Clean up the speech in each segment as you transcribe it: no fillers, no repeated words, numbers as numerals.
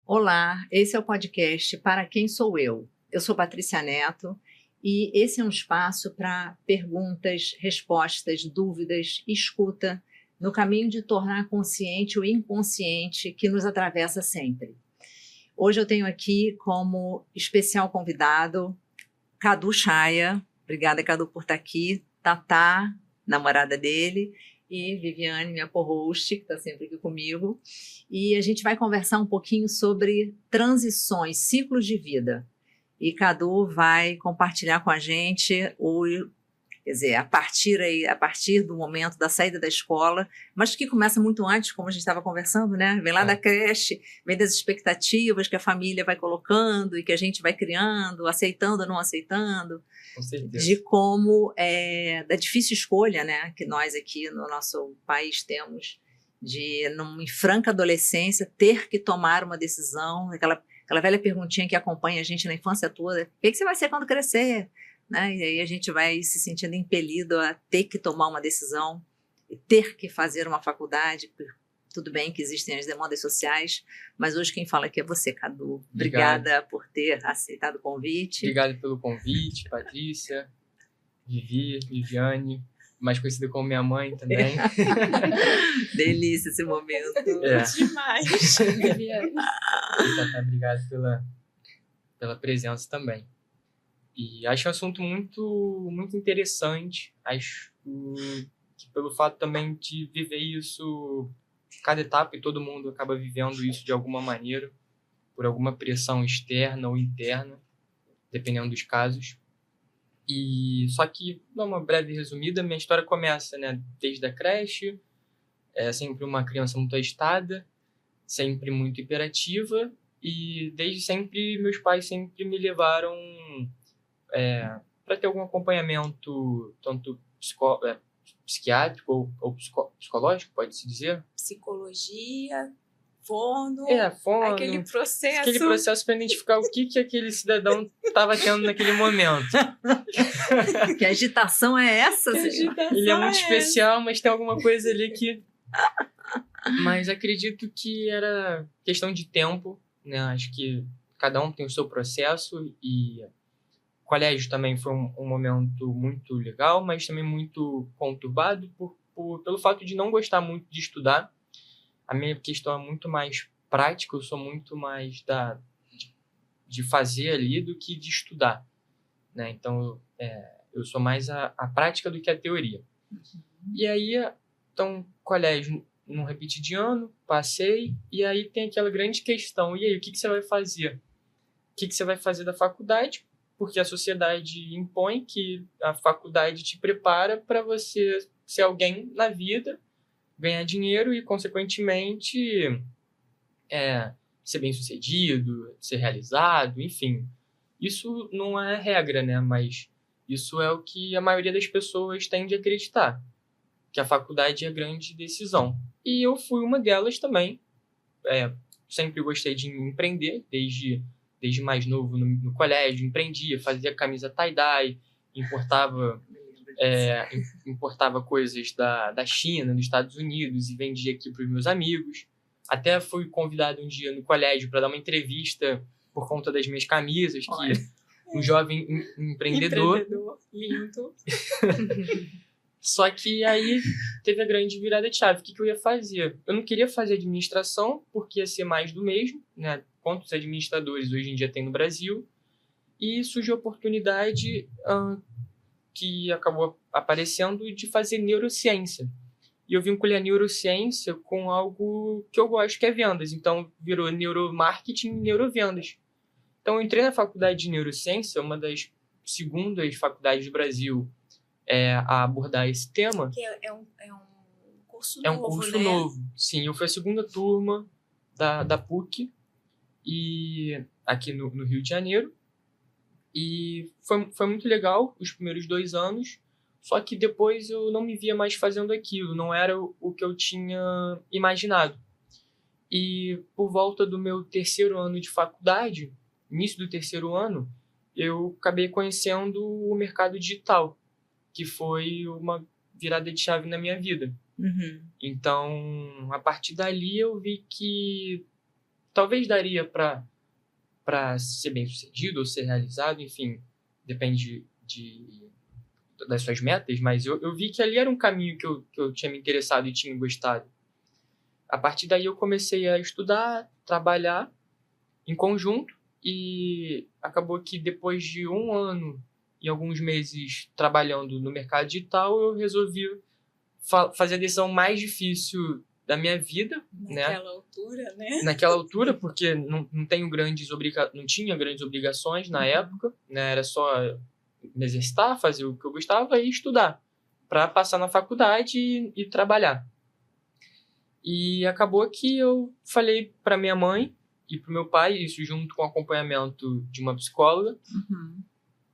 Olá, esse é o podcast Para Quem Sou Eu? Eu sou Patrícia Neto e esse é um espaço para perguntas, respostas, dúvidas, escuta, no caminho de tornar consciente o inconsciente que nos atravessa sempre. Hoje eu tenho aqui como especial convidado Cadu Chaia. Obrigada, Cadu, por estar aqui. Tatá, namorada dele, e Viviane, minha co-host, que está sempre aqui comigo. E a gente vai conversar um pouquinho sobre transições, ciclos de vida. E Cadu vai compartilhar com a gente quer dizer, a partir do momento da saída da escola, mas que começa muito antes, como a gente estava conversando, né? Vem lá da creche, vem das expectativas que a família vai colocando e que a gente vai criando, aceitando ou não aceitando. Com certeza. De como, da difícil escolha, né, que nós aqui no nosso país temos, de, numa franca adolescência, ter que tomar uma decisão, aquela velha perguntinha que acompanha a gente na infância toda: o que você vai ser quando crescer? Né? E aí a gente vai se sentindo impelido a ter que tomar uma decisão, ter que fazer uma faculdade. Tudo bem que existem as demandas sociais, mas hoje quem fala aqui é você, Cadu. Obrigada por ter aceitado o convite. Obrigado pelo convite, Patrícia, Viviane, mais conhecida como minha mãe também. Delícia esse momento. Demais, Viviane. Obrigado pela presença também. E acho um assunto muito, muito interessante. Acho que pelo fato também de viver isso, cada etapa, e todo mundo acaba vivendo isso de alguma maneira, por alguma pressão externa ou interna, dependendo dos casos. E só que, dá uma breve resumida, minha história começa, né, desde a creche, sempre uma criança muito agitada, sempre muito hiperativa, e desde sempre meus pais sempre me levaram para ter algum acompanhamento, tanto psiquiátrico ou psicológico, pode-se dizer? Psicologia, fono, fono, aquele processo para identificar o que aquele cidadão estava tendo naquele momento. Que agitação é essa, senhor? Ele é muito especial, mas tem alguma coisa ali que... Mas acredito que era questão de tempo, né? Acho que cada um tem o seu processo, e o colégio também foi um momento muito legal, mas também muito conturbado pelo fato de não gostar muito de estudar. A minha questão é muito mais prática, eu sou muito mais de fazer ali do que de estudar, né? Então, eu sou mais a prática do que a teoria. E aí, então, colégio, não repeti de ano, passei, e aí tem aquela grande questão: e aí, o que você vai fazer? O que você vai fazer da faculdade? Porque a sociedade impõe que a faculdade te prepara para você ser alguém na vida, ganhar dinheiro e, consequentemente, ser bem-sucedido, ser realizado, enfim. Isso não é regra, né? Mas isso é o que a maioria das pessoas tende a acreditar, que a faculdade é a grande decisão. E eu fui uma delas também. Sempre gostei de empreender, desde mais novo no colégio, empreendia, fazia camisa tie-dye, importava coisas da China, dos Estados Unidos, e vendia aqui para os meus amigos. Até fui convidado um dia no colégio para dar uma entrevista por conta das minhas camisas, que um jovem empreendedor. Lindo. Só que aí teve a grande virada de chave. O que eu ia fazer? Eu não queria fazer administração, porque ia ser mais do mesmo, né? Quantos administradores hoje em dia tem no Brasil? E surgiu a oportunidade que acabou aparecendo de fazer neurociência. E eu vinculei a neurociência com algo que eu gosto, que é vendas. Então, virou neuromarketing e neurovendas. Então, eu entrei na faculdade de neurociência, uma das segundas faculdades do Brasil a abordar esse tema. Que é um curso novo, É um curso novo. Sim, eu fui a segunda turma da PUC, e aqui no Rio de Janeiro. E foi muito legal os primeiros 2 anos, só que depois eu não me via mais fazendo aquilo, não era o que eu tinha imaginado. E por volta do meu 3º ano de faculdade, início do 3º ano, eu acabei conhecendo o mercado digital, que foi uma virada de chave na minha vida. Uhum. Então, a partir dali eu vi que talvez daria para ser bem sucedido ou ser realizado, enfim, depende das suas metas, mas eu vi que ali era um caminho que eu tinha me interessado e tinha gostado. A partir daí eu comecei a estudar, trabalhar em conjunto, e acabou que depois de 1 ano e alguns meses trabalhando no mercado digital, eu resolvi fazer a decisão mais difícil da minha vida, naquela altura, né? Naquela altura, porque não tinha grandes obrigações na época, né? Era só me exercitar, fazer o que eu gostava e estudar para passar na faculdade e trabalhar. E acabou que eu falei para minha mãe e para o meu pai, isso junto com o acompanhamento de uma psicóloga,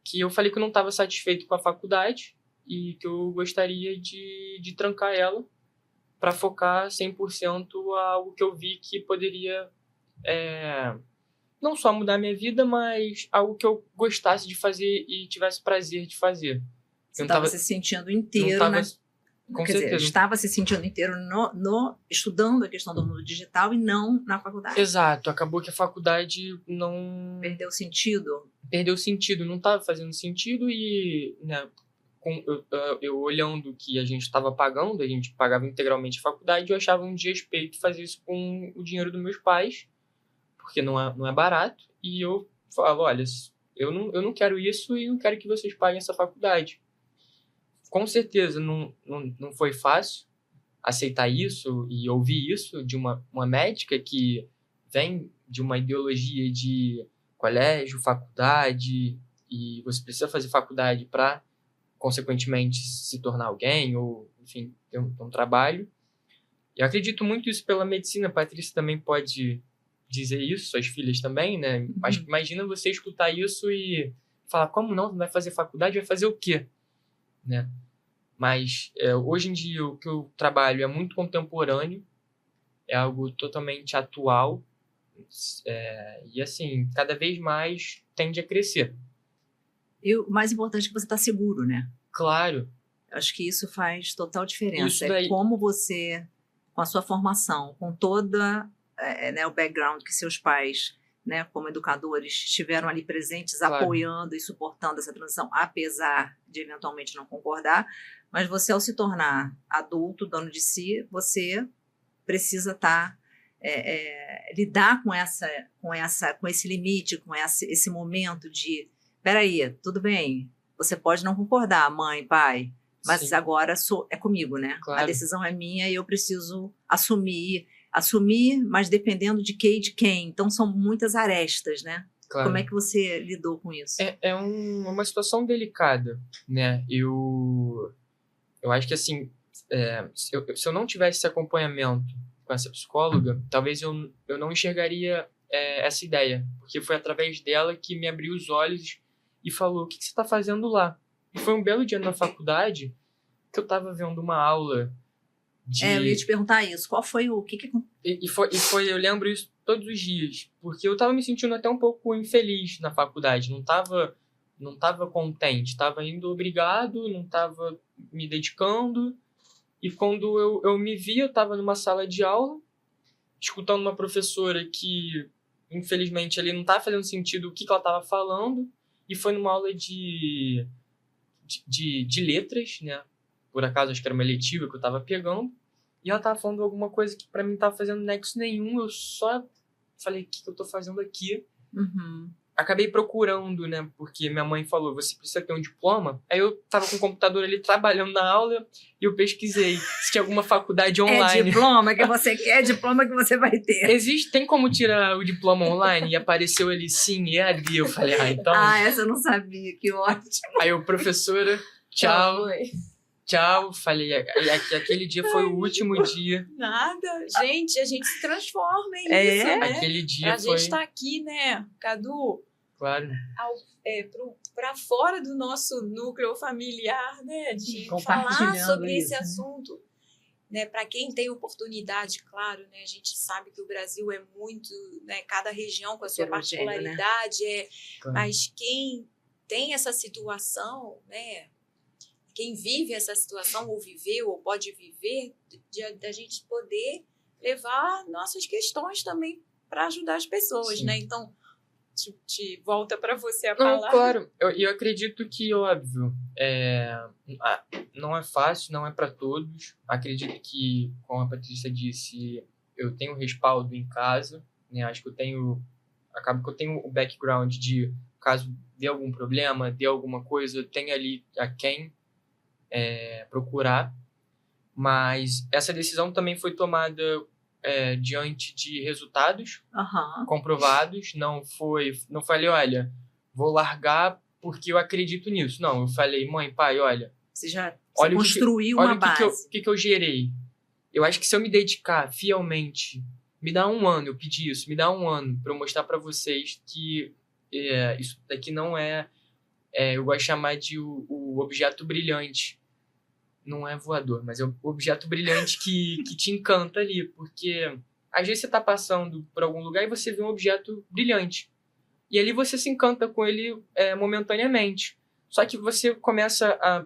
que eu falei que eu não estava satisfeito com a faculdade e que eu gostaria de trancar ela para focar 100% a algo que eu vi que poderia não só mudar minha vida, mas algo que eu gostasse de fazer e tivesse prazer de fazer. Você estava se sentindo inteiro, com certeza. Estava se sentindo inteiro estudando a questão do mundo digital e não na faculdade. Exato. Acabou que a faculdade não... Perdeu sentido? Perdeu sentido. Não estava fazendo sentido e, né, eu olhando que a gente estava pagando, a gente pagava integralmente a faculdade, eu achava um desrespeito fazer isso com o dinheiro dos meus pais, porque não é barato. E eu falo, olha, eu não quero isso e não quero que vocês paguem essa faculdade. Com certeza não foi fácil aceitar isso e ouvir isso de uma médica que vem de uma ideologia de colégio, faculdade, e você precisa fazer faculdade para, consequentemente, se tornar alguém ou, enfim, ter um trabalho. Eu acredito muito isso pela medicina. A Patrícia também pode dizer isso, suas filhas também, né? Mas imagina você escutar isso e falar, como não vai fazer faculdade? Vai fazer o quê? Né? Mas hoje em dia o que eu trabalho é muito contemporâneo, é algo totalmente atual, e assim, cada vez mais tende a crescer. E o mais importante é que você está seguro, né? Claro. Acho que isso faz total diferença. Isso daí... como você, com a sua formação, com toda o background que seus pais, né, como educadores, estiveram ali presentes, claro, apoiando e suportando essa transição, apesar de eventualmente não concordar, mas você, ao se tornar adulto, dono de si, você precisa lidar com esse limite, com esse momento de, peraí, tudo bem, você pode não concordar, mãe, pai, mas sim, agora é comigo, né? Claro. A decisão é minha e eu preciso assumir, mas dependendo de quê e de quem. Então, são muitas arestas, né? Claro. Como é que você lidou com isso? É uma situação delicada, né? Eu acho que, assim, se eu não tivesse esse acompanhamento com essa psicóloga, talvez eu não enxergaria essa ideia, porque foi através dela que me abriu os olhos e falou, o que você está fazendo lá? E foi um belo dia na faculdade que eu estava vendo uma aula de... eu ia te perguntar isso. Qual foi o... E foi, eu lembro isso todos os dias, porque eu estava me sentindo até um pouco infeliz na faculdade, não estava contente, estava indo obrigado, não estava me dedicando, e quando eu me vi, eu estava numa sala de aula, escutando uma professora que, infelizmente, ali não estava fazendo sentido o que ela estava falando, e foi numa aula de letras, né? Por acaso, acho que era uma letiva que eu estava pegando, e ela estava falando alguma coisa que para mim não estava fazendo nexo nenhum, eu só falei, o que eu estou fazendo aqui? Acabei procurando, né? Porque minha mãe falou, você precisa ter um diploma. Aí eu tava com o computador ali trabalhando na aula e eu pesquisei se tinha alguma faculdade online. É diploma que você quer, diploma que você vai ter. Tem como tirar o diploma online? E apareceu ali, sim, EAD. Eu falei, então... essa eu não sabia, que ótimo. Aí o professora, tchau. Tchau, falei, aquele dia foi o último dia. Nada, gente, a gente se transforma em isso, né? Aquele dia foi... A gente tá aqui, né, Cadu? Claro. Para fora do nosso núcleo familiar, né, de falar sobre esse assunto. Né, para quem tem oportunidade, claro, né, a gente sabe que o Brasil é muito, né, cada região com a sua particularidade, né? Claro. Mas quem tem essa situação, né, quem vive essa situação, ou viveu, ou pode viver, da gente poder levar nossas questões também para ajudar as pessoas, Sim. né? Então, te volta para você a Não, palavra. claro. Eu acredito que, óbvio, não é fácil, não é para todos. Acredito que, como a Patrícia disse, eu tenho respaldo em casa, né? Acho que acaba que eu tenho o background de, caso dê algum problema, dê alguma coisa, eu tenho ali a quem procurar. Mas essa decisão também foi tomada diante de resultados comprovados. Não falei, olha, vou largar porque eu acredito nisso. Não, eu falei, mãe, pai, olha... Você construiu uma base. Olha o que eu gerei. Eu acho que se eu me dedicar fielmente, me dá 1 ano, eu pedi isso, me dá 1 ano para eu mostrar para vocês que isso daqui não eu gosto de chamar de o objeto brilhante. Não é voador, mas é o objeto brilhante que te encanta ali, porque às vezes você está passando por algum lugar e você vê um objeto brilhante. E ali você se encanta com ele momentaneamente. Só que você começa a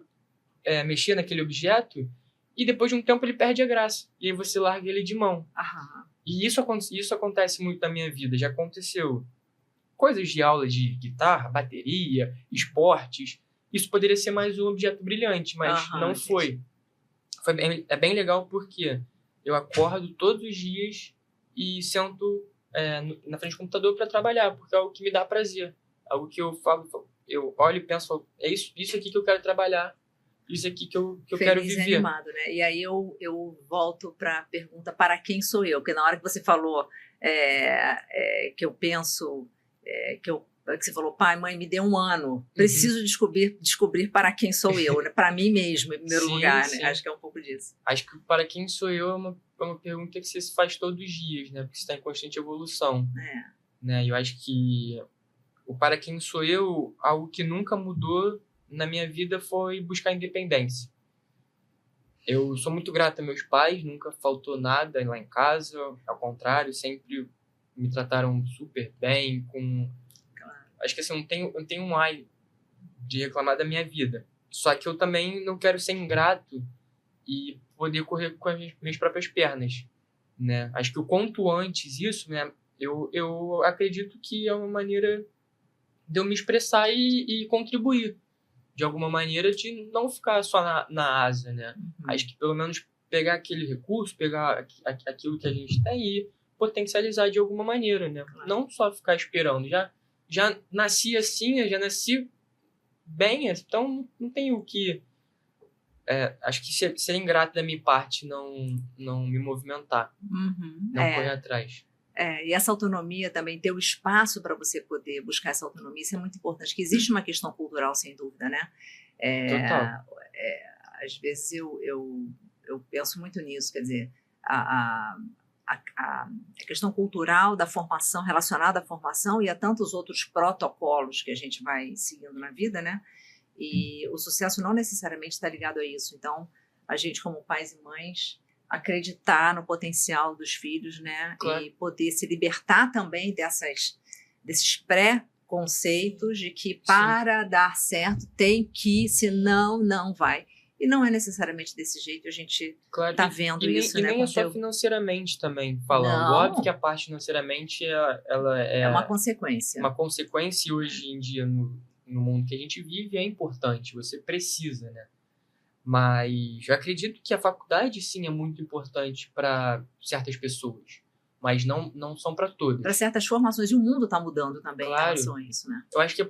mexer naquele objeto e depois de um tempo ele perde a graça. E aí você larga ele de mão. E isso acontece muito na minha vida. Já aconteceu coisas de aula de guitarra, bateria, esportes. Isso poderia ser mais um objeto brilhante, mas não foi. É bem legal porque eu acordo todos os dias e sento na frente do computador para trabalhar, porque é algo que me dá prazer. Algo que eu falo, eu olho e penso, é isso aqui que eu quero trabalhar, isso aqui que eu quero viver. Feliz e animado, né? E aí eu volto para a pergunta, para quem sou eu? Porque na hora que você falou que eu penso, que você falou, pai, mãe, me dê 1 ano. Preciso descobrir para quem sou eu, né? Para mim mesmo, em primeiro lugar, né? Acho que é um pouco disso. Acho que para quem sou eu é uma pergunta que você se faz todos os dias, né? Porque você está em constante evolução. Né? Eu acho que o para quem sou eu, algo que nunca mudou na minha vida foi buscar independência. Eu sou muito grato a meus pais, nunca faltou nada lá em casa, ao contrário, sempre me trataram super bem, acho que assim, eu não tenho um ai de reclamar da minha vida. Só que eu também não quero ser ingrato e poder correr com as minhas próprias pernas, né? Acho que o quanto antes isso, né? Eu acredito que é uma maneira de eu me expressar e contribuir de alguma maneira, de não ficar só na asa, né? Acho que pelo menos pegar aquele recurso, pegar aquilo que a gente tem e potencializar de alguma maneira, né? Não só ficar esperando. Já nasci assim, eu já nasci bem, então não tenho o que... acho que ser ingrato da minha parte não me movimentar, não correr atrás. E essa autonomia também, ter o espaço para você poder buscar essa autonomia, isso é muito importante, que existe uma questão cultural, sem dúvida, né? Total. Às vezes eu penso muito nisso, quer dizer, a questão cultural da formação, relacionada à formação e a tantos outros protocolos que a gente vai seguindo na vida, né? E o sucesso não necessariamente está ligado a isso. Então, a gente, como pais e mães, acreditar no potencial dos filhos, né? Claro. E poder se libertar também desses pré-conceitos de que para dar certo tem que, senão não vai. E não é necessariamente desse jeito, a gente está vendo isso, né? E nem é só financeiramente também falando. Óbvio que a parte financeiramente ela é uma consequência. Uma consequência, e hoje em dia, no mundo que a gente vive, é importante, você precisa, né? Mas eu acredito que a faculdade, sim, é muito importante para certas pessoas, mas não são para todas. Para certas formações, e o mundo está mudando também em relação a isso, né? Eu acho que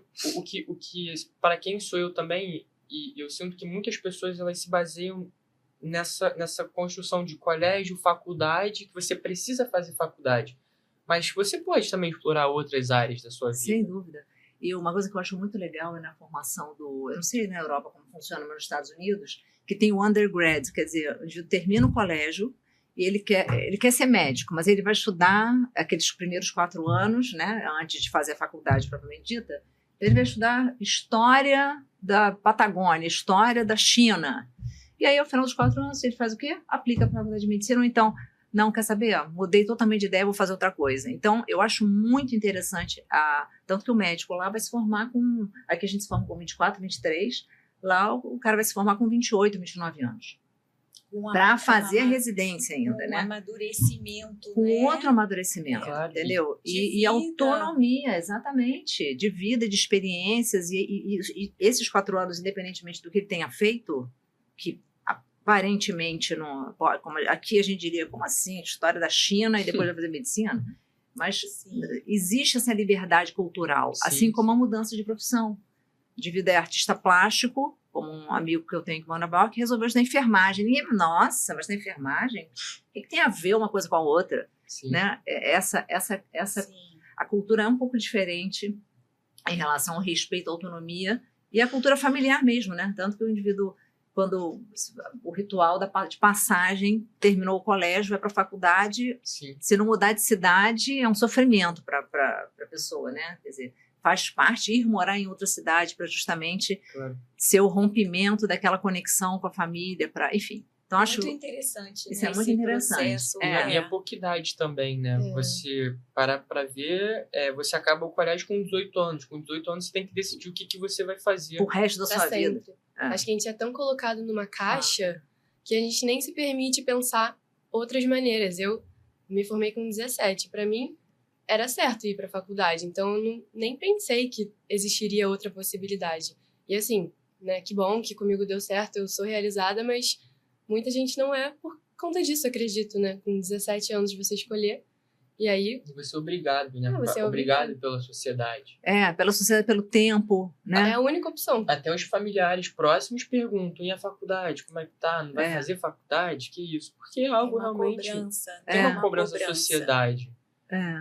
o que para quem sou eu também, e eu sinto que muitas pessoas elas se baseiam nessa construção de colégio, faculdade, que você precisa fazer faculdade. Mas você pode também explorar outras áreas da sua vida. Sem dúvida. E uma coisa que eu acho muito legal é na formação eu não sei na Europa como funciona, mas nos Estados Unidos, que tem o undergrad, quer dizer, onde termina o colégio e ele quer ser médico, mas ele vai estudar aqueles primeiros 4 anos, né, antes de fazer a faculdade propriamente dita, ele vai estudar história da Patagônia, história da China. E aí, ao final dos 4 anos, ele faz o quê? Aplica para a faculdade de medicina, ou então... Não, quer saber? Mudei totalmente de ideia, vou fazer outra coisa. Então, eu acho muito interessante, tanto que o médico lá vai se formar aqui a gente se forma com 24, 23, lá o cara vai se formar com 28, 29 anos. para fazer a residência ainda, né? Amadurecimento, com né? outro amadurecimento, Claro. entendeu? E autonomia, exatamente, de vida, de experiências, e esses 4 anos, independentemente do que ele tenha feito, que aparentemente, não, como aqui a gente diria, como assim, história da China e depois vai fazer medicina? Mas existe essa liberdade cultural, assim como a mudança de profissão. De vida é artista plástico, como um amigo que eu tenho que mora na Bauer, que resolveu estudar enfermagem. Ninguém, nossa, mas na enfermagem? O que tem a ver uma coisa com a outra? Né? A cultura é um pouco diferente em relação ao respeito à autonomia e à cultura familiar mesmo, né? Tanto que o indivíduo, quando o ritual de passagem, terminou o colégio, vai para a faculdade, se não mudar de cidade, é um sofrimento para a pessoa, né? Quer dizer, faz parte ir morar em outra cidade para justamente ser o rompimento daquela conexão com a família, enfim. Então, acho muito interessante. Isso, né? é muito interessante. E a pouca idade também, né? Você parar para ver, você acaba o colégio com 18 anos. Com 18 anos você tem que decidir o que você vai fazer o resto da sua vida. Acho que a gente é tão colocado numa caixa que a gente nem se permite pensar outras maneiras. Eu me formei com 17. Para mim, era certo ir para a faculdade. Então, eu nem pensei que existiria outra possibilidade. E assim, né? Que bom que comigo deu certo, eu sou realizada, mas muita gente não é por conta disso, acredito, né? Com 17 anos você escolher. E aí... Você é obrigado, né? Você é obrigado pela sociedade. Pela sociedade, pelo tempo, né? É a única opção. Até os familiares próximos perguntam, e a faculdade, como é que tá? Não vai fazer faculdade? Que isso? Porque é algo realmente... Tem uma cobrança da sociedade.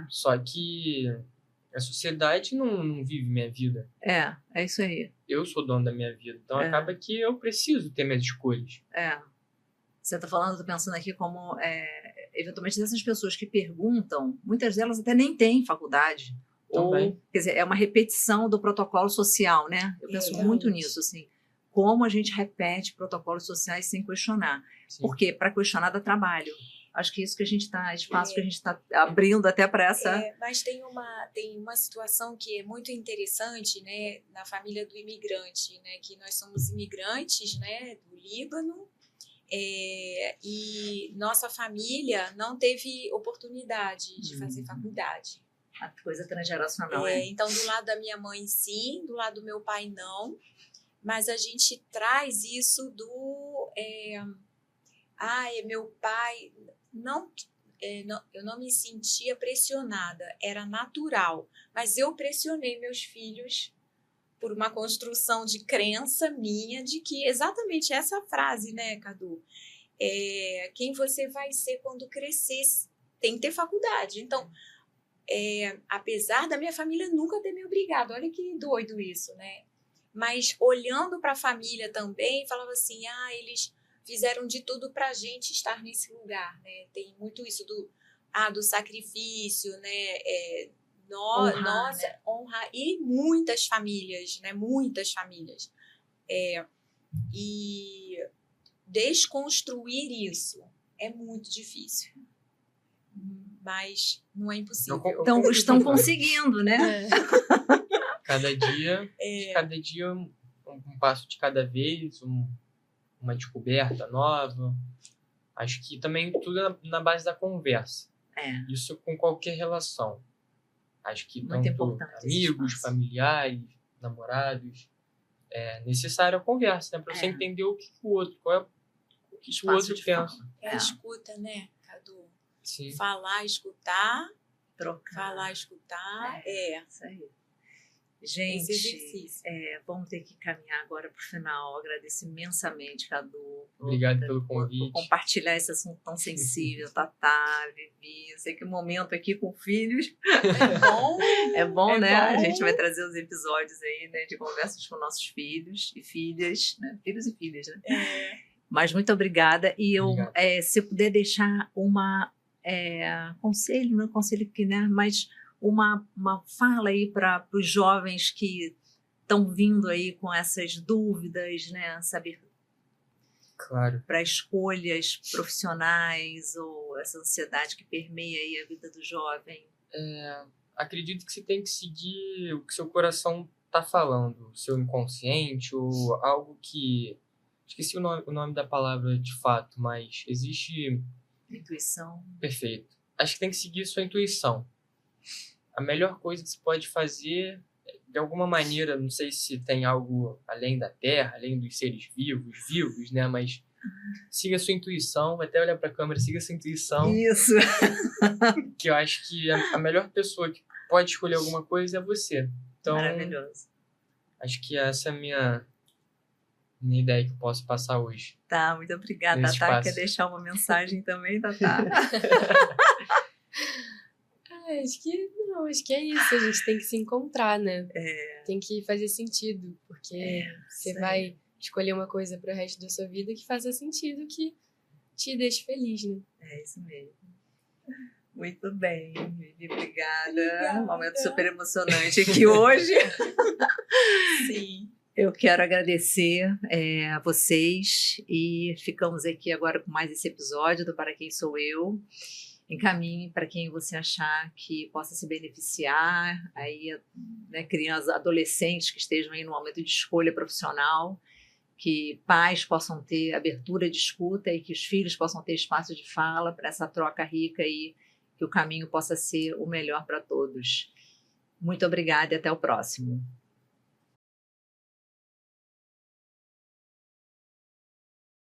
Só que a sociedade não vive minha vida. É isso aí. Eu sou dono da minha vida. Então acaba que eu preciso ter minhas escolhas. Você está falando, estou pensando aqui como, eventualmente, essas pessoas que perguntam, muitas delas até nem têm faculdade. Também. Ou, quer dizer, é uma repetição do protocolo social, né? Eu penso muito nisso, assim. Como a gente repete protocolos sociais sem questionar. Por quê? Para questionar dá trabalho. Acho que isso que a gente está, espaço que a gente está abrindo até para essa... mas tem uma situação que é muito interessante, né, na família do imigrante, né, que nós somos imigrantes, né, do Líbano, e nossa família não teve oportunidade de fazer faculdade. A coisa transgeracional, Então, do lado da minha mãe, sim, do lado do meu pai, não, mas a gente traz isso do... meu pai... eu não me sentia pressionada, era natural, mas eu pressionei meus filhos por uma construção de crença minha de que exatamente essa frase, né, Cadu? Quem você vai ser quando crescer tem que ter faculdade. Então, apesar da minha família nunca ter me obrigado, olha que doido isso, né? Mas olhando para a família também, falava assim, eles fizeram de tudo para a gente estar nesse lugar, né? Tem muito isso do sacrifício, né? Honrar, e muitas famílias, né? Muitas famílias. E desconstruir isso é muito difícil. Mas não é impossível. Então, estão conseguindo, né? Cada dia um passo de cada vez, uma descoberta nova. Acho que também tudo é na base da conversa. Isso com qualquer relação. Acho que muito tanto amigos, familiares, namorados, é necessário a conversa, né? Para você entender o que o outro, o que o outro pensa. A escuta, né, Cadu? Sim. Falar, escutar. Trocar. Falar, escutar. Isso aí. Gente, vamos ter que caminhar agora para o final. Agradeço imensamente, Cadu. Obrigado pelo convite. Por compartilhar esse assunto tão sensível. Tatá, Vivi, eu sei que o momento aqui com filhos é bom, né? Bom. A gente vai trazer os episódios aí, né, de conversas com nossos filhos e filhas, né? Filhos e filhas, né? Mas muito obrigada. E se eu puder deixar conselho, não é conselho que, né? Mas uma fala aí para os jovens que estão vindo aí com essas dúvidas, né? Saber, claro, para escolhas profissionais ou essa ansiedade que permeia aí a vida do jovem. Acredito que você tem que seguir o que seu coração está falando, o seu inconsciente ou algo que esqueci o nome da palavra de fato, mas existe... Intuição. Perfeito. Acho que tem que seguir sua intuição. A melhor coisa que você pode fazer, de alguma maneira, não sei se tem algo além da Terra, além dos seres vivos, né? Mas siga a sua intuição, até olhar para a câmera, siga a sua intuição. Isso. Que eu acho que a melhor pessoa que pode escolher alguma coisa é você. Então, maravilhoso. Acho que essa é a minha ideia que eu posso passar hoje. Tá, muito obrigada. Tatá, quer deixar uma mensagem também, Tatá? Acho que é isso. A gente tem que se encontrar, né? Tem que fazer sentido, porque você vai escolher uma coisa para o resto da sua vida que faça sentido, que te deixe feliz, né? É isso mesmo. Muito bem, Vivi, obrigada. Um momento super emocionante aqui hoje. Sim. Eu quero agradecer a vocês e ficamos aqui agora com mais esse episódio do Para Quem Sou Eu. Encaminhe para quem você achar que possa se beneficiar, aí, né, crianças, adolescentes que estejam aí no momento de escolha profissional, que pais possam ter abertura de escuta e que os filhos possam ter espaço de fala para essa troca rica e que o caminho possa ser o melhor para todos. Muito obrigada e até o próximo.